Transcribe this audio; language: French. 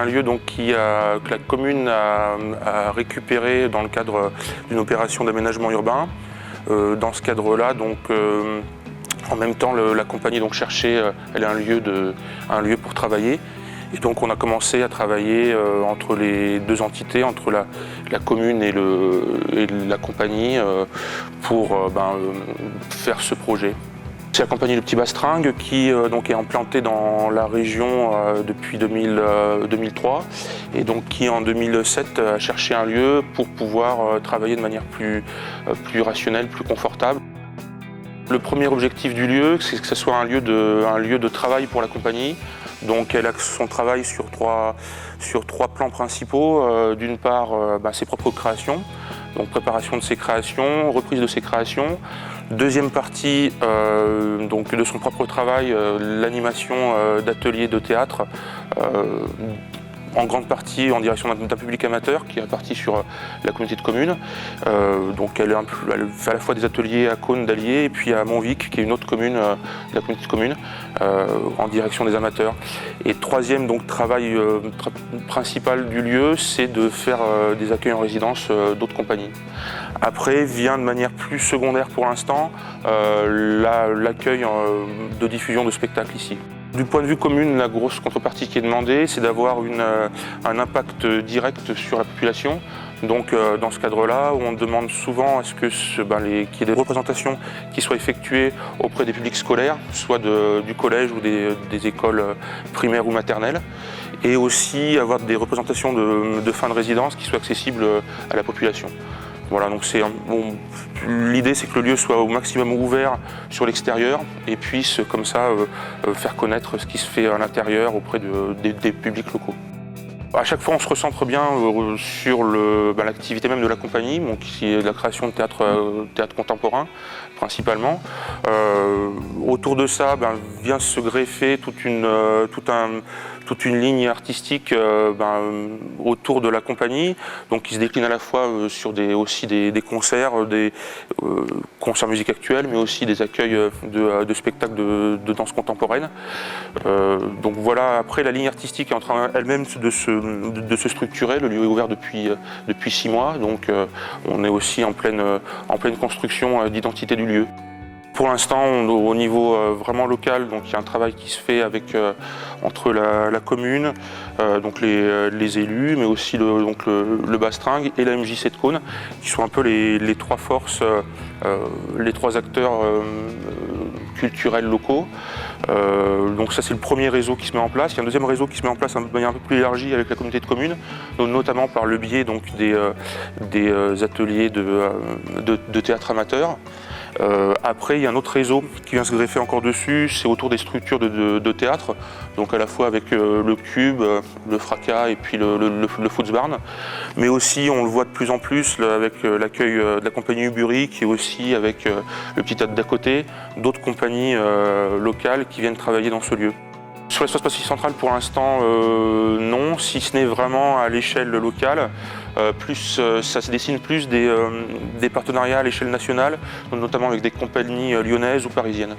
un lieu donc, que la commune a récupéré dans le cadre d'une opération d'aménagement urbain. Dans ce cadre-là, donc, en même temps, la compagnie donc, cherchait elle a un lieu pour travailler. Et donc on a commencé à travailler entre les deux entités, entre la commune et la compagnie pour faire ce projet. C'est la compagnie Le Petit Bastringue qui donc est implantée dans la région depuis 2003 et donc qui en 2007 a cherché un lieu pour pouvoir travailler de manière plus rationnelle, plus confortable. Le premier objectif du lieu, c'est que ce soit un lieu de travail pour la compagnie. Donc elle a son travail sur trois plans principaux. D'une part, ses propres créations, donc préparation de ses créations, reprise de ses créations. Deuxième partie donc de son propre travail, l'animation d'ateliers de théâtre, en grande partie en direction d'un public amateur qui est réparti sur la communauté de communes. Donc elle fait à la fois des ateliers à Caunes, d'Allier et puis à Montvic, qui est une autre commune de la communauté de communes, en direction des amateurs. Et troisième donc, travail principal du lieu, c'est de faire des accueils en résidence d'autres compagnies. Après vient de manière plus secondaire pour l'instant l'accueil de diffusion de spectacles ici. Du point de vue commune, la grosse contrepartie qui est demandée, c'est d'avoir un impact direct sur la population. Donc dans ce cadre-là, on demande souvent à ce qu'il y ait des représentations qui soient effectuées auprès des publics scolaires, soit du collège ou des écoles primaires ou maternelles, et aussi avoir des représentations de fin de résidence qui soient accessibles à la population. Voilà, donc l'idée c'est que le lieu soit au maximum ouvert sur l'extérieur et puisse comme ça faire connaître ce qui se fait à l'intérieur auprès des publics locaux. À chaque fois on se recentre bien sur l'activité même de la compagnie, donc, qui est la création de théâtre contemporain principalement. Autour de ça vient se greffer toute une ligne artistique autour de la compagnie, donc qui se décline à la fois sur aussi des concerts, des concerts musique actuelle, mais aussi des accueils de spectacles de danse contemporaine. Donc voilà, après la ligne artistique est en train elle-même de se structurer. Le lieu est ouvert depuis 6 mois, donc on est aussi en pleine construction d'identité du lieu. Pour l'instant, au niveau vraiment local, donc il y a un travail qui se fait entre la commune, donc les élus, mais aussi le Bastringue et la MJC de Caunes, qui sont un peu les trois forces, les trois acteurs culturels locaux. Donc ça c'est le premier réseau qui se met en place. Il y a un deuxième réseau qui se met en place de manière un peu plus élargie avec la communauté de communes, notamment par le biais donc, des ateliers de théâtre amateur. Après, il y a un autre réseau qui vient se greffer encore dessus, c'est autour des structures de théâtre, donc à la fois avec le Cube, le Fracas et puis le Footsbarn, mais aussi on le voit de plus en plus avec l'accueil de la compagnie Uburic et aussi avec le Petit Théâtre d'à côté, d'autres compagnies locales qui viennent travailler dans ce lieu. Sur l'espace Pacifique Central, pour l'instant, non, si ce n'est vraiment à l'échelle locale. Ça se dessine plus des partenariats à l'échelle nationale, notamment avec des compagnies lyonnaises ou parisiennes.